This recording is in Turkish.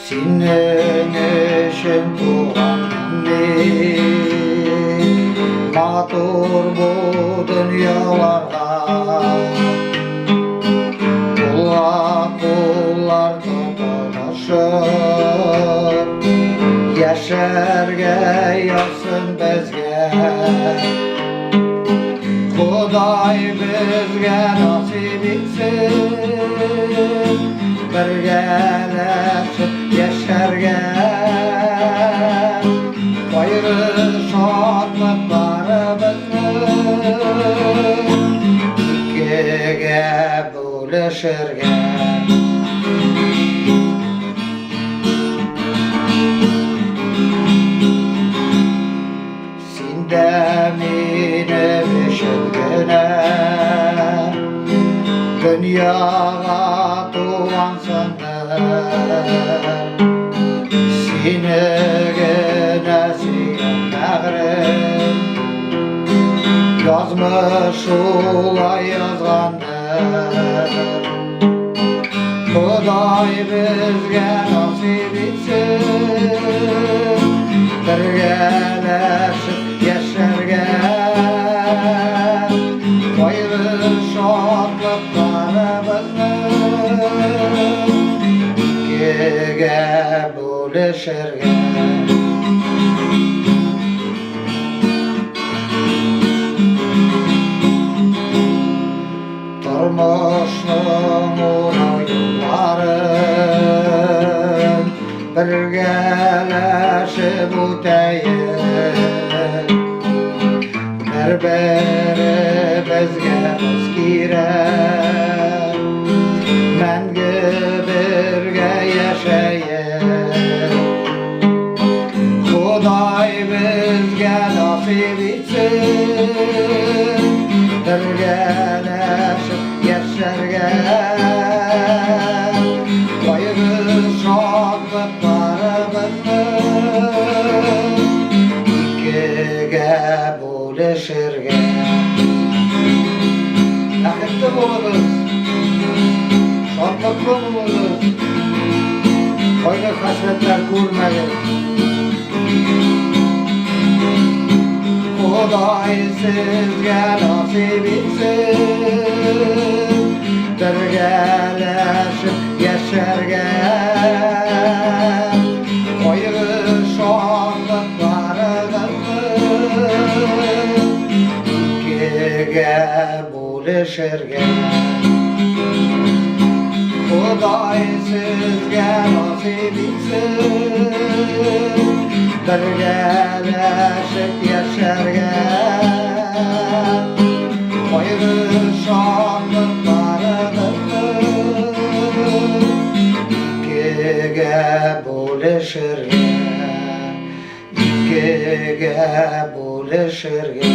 Senin için tuğanım matur bu dünyalarda kullar tutuşup yaşarga yazsın bizge Xudoy bizga nasib etsin birgalashib yasharga Xayri shodliqlarimizni ikkiga bo'lishirga Senda meni beshigina dunyoga tug'ansınlar Senigina suygan bag'rim yozmish ulay yozgandir Xudoy bizga nasib etsin birgalashib yasharga Xayri shodliqlarimizni ikkiga bo'lishirga Turmushning yo'llarin birgalashib o'tayin bir-biri bizga biz kerak mangu birga yashayin Xudoy bizga nasib etsin birgalashib yasharga Xayri shodliqlarimizni ikkiga bo'lishirga Baxtli bo'lamiz, shodliqli bo'lamiz, xayri hasratlar ko'rmayin Xudoy sizga nasib etsin birgalashib yasharga Xayri shodliqlarimizni ikkiga bo'lishirga Xudoy sizga nasib etsin birgalashib yasharga Xayri shodliqlarimizni ikkiga bo'lishirga ikkiga bo'lishirga